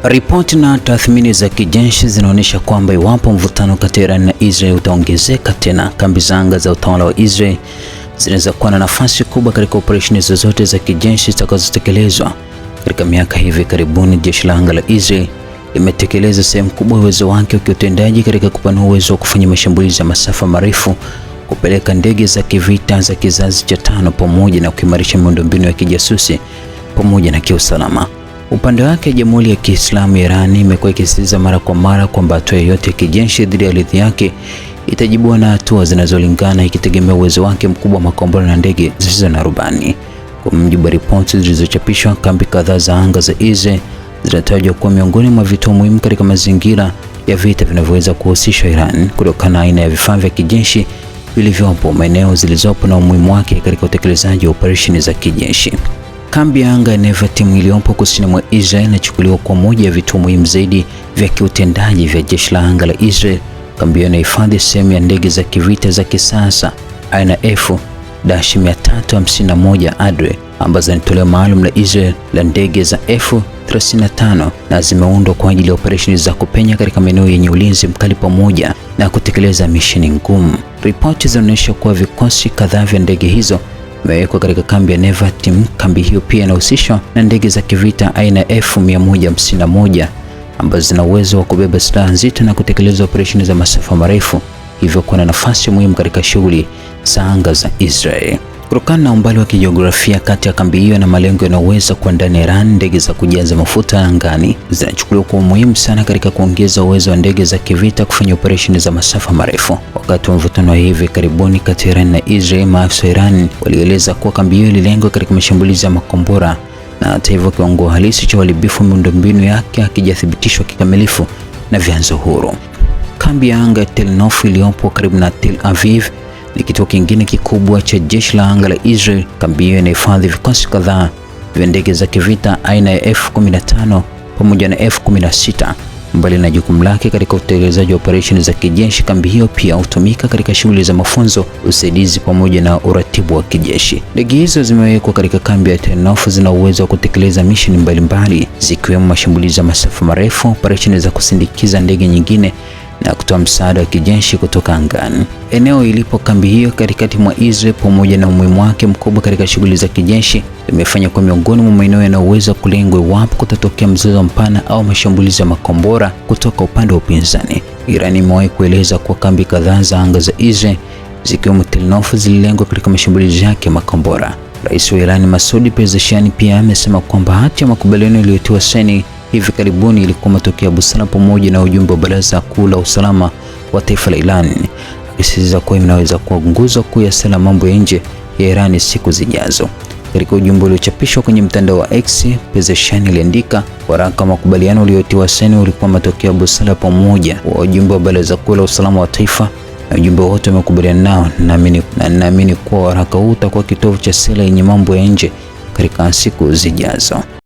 Ripoti na tathmini za kijeshi zinaonyesha kwamba iwapo mvutano kati ya Iran na Israel utaongezeka tena, kambi za anga za utawala wa Israel zinaweza kuwa na nafasi kubwa katika operesheni zozote za kijeshi zitakazotekelezwa. Katika miaka hivi karibuni, jeshi la anga la Israel limetekeleza sehemu kubwa ya uwezo wake wa kiutendaji katika kupanua uwezo wa kufanya mashambulizi ya masafa marefu, kupeleka ndege za kivita za kizazi cha 5 pamoja na kuimarisha miundombinu ya kijasusi pamoja na kiusalama. Upande wake, Jamhuri ya Kiislamu ya Iran imekuwa ikisisitiza mara kwa mara kwamba hatua yoyote ya kijeshi dhidi ya ardhi yake itajibiwa na hatua zinazolingana, ikitegemea uwezo wake mkubwa wa makombora na ndege zisizo na rubani. Kwa mujibu wa ripoti zilizochapishwa, kambi kadhaa za anga za Israel zinatajwa kuwa miongoni mwa vituo muhimu katika mazingira ya vita vinavyoweza kuhusisha Iran kutokana na aina ya vifaa vya kijeshi vilivyopo, maeneo zilizopo na umuhimu wake katika utekelezaji wa operesheni za kijeshi. Kambi ya anga ya Nevatim iliyopo kusini mwa Israel inachukuliwa kwa moja ya vituo muhimu zaidi vya kiutendaji vya jeshi la anga la Israel. Kambi hiyo inahifadhi sehemu ya ndege za kivita za kisasa aina F-351 Adwe ambazo ni toleo maalum la Israel la ndege za F-35 na zimeundwa kwa ajili ya operesheni za kupenya katika maeneo yenye ulinzi mkali pamoja na kutekeleza misheni ngumu. Ripoti zinaonyesha kuwa vikosi kadhaa vya ndege hizo imewekwa katika kambi ya Nevatim. Kambi hiyo pia inahusishwa na ndege za kivita aina ya F-151 ambazo zina uwezo wa kubeba silaha nzito na kutekeleza operesheni za masafa marefu, hivyo kuwa na nafasi muhimu katika shughuli za anga za Israel. Kutokana na umbali wa kijiografia kati ya kambi hiyo na malengo yanayoweza kuwa ndani ya Iran, ndege za kujaza mafuta angani zinachukuliwa kwa muhimu sana katika kuongeza uwezo wa ndege za kivita kufanya operesheni za masafa marefu. Wakati wa mvutano wa hivi karibuni kati ya Iran na Israel, maafisa wa Iran walieleza kuwa kambi hiyo ililengwa katika mashambulizi ya makombora, na hata hivyo kiwango halisi cha uharibifu miundombinu yake hakijathibitishwa kikamilifu na vyanzo huru. Kambi ya anga ya Tel Nof iliyopo karibu na Tel Aviv ni kituo kingine kikubwa cha jeshi la anga la Israel. Kambi hiyo inahifadhi vikosi kadhaa vya ndege za kivita aina ya F-15 pamoja na F-16. Mbali na jukumu lake katika utekelezaji wa operesheni za kijeshi, kambi hiyo pia hutumika katika shughuli za mafunzo, usaidizi pamoja na uratibu wa kijeshi. Ndege hizo zimewekwa katika kambi ya Tel Nof zina uwezo wa kutekeleza misheni mbalimbali zikiwemo mashambulizi ya masafa marefu, operesheni za kusindikiza ndege nyingine na kutoa msaada wa kijeshi kutoka angani. Eneo ilipo kambi hiyo katikati mwa Israel pamoja na umuhimu wake mkubwa katika shughuli za kijeshi limefanya kwa miongoni mwa maeneo yanayoweza kulengwa iwapo kutatokea mzozo mpana au mashambulizi ya makombora kutoka upande wa upinzani. Iran imewahi kueleza kuwa kambi kadhaa za anga za Israel zikiwemo Tel Nof zililengwa katika mashambulizi yake ya makombora. Rais wa Iran Masoud Pezeshkian pia amesema kwamba hati ya makubaliano iliyotiwa saini hivi karibuni ilikuwa matokeo ya busara pamoja na ujumbe wa Baraza Kuu la Usalama wa Taifa la Iran, akisisitiza kuwa inaweza kuwa nguzo kuu ya sera mambo ya nje ya Iran siku zijazo. Katika ujumbe uliochapishwa kwenye mtandao wa X, Pezeshkian aliandika, waraka wa makubaliano uliotiwa saini ulikuwa matokeo ya busara pamoja wa ujumbe wa Baraza Kuu la Usalama wa Taifa na ujumbe wote wamekubaliana nao, na naamini kuwa waraka huu utakuwa kitovu cha sera yenye mambo ya nje katika siku zijazo.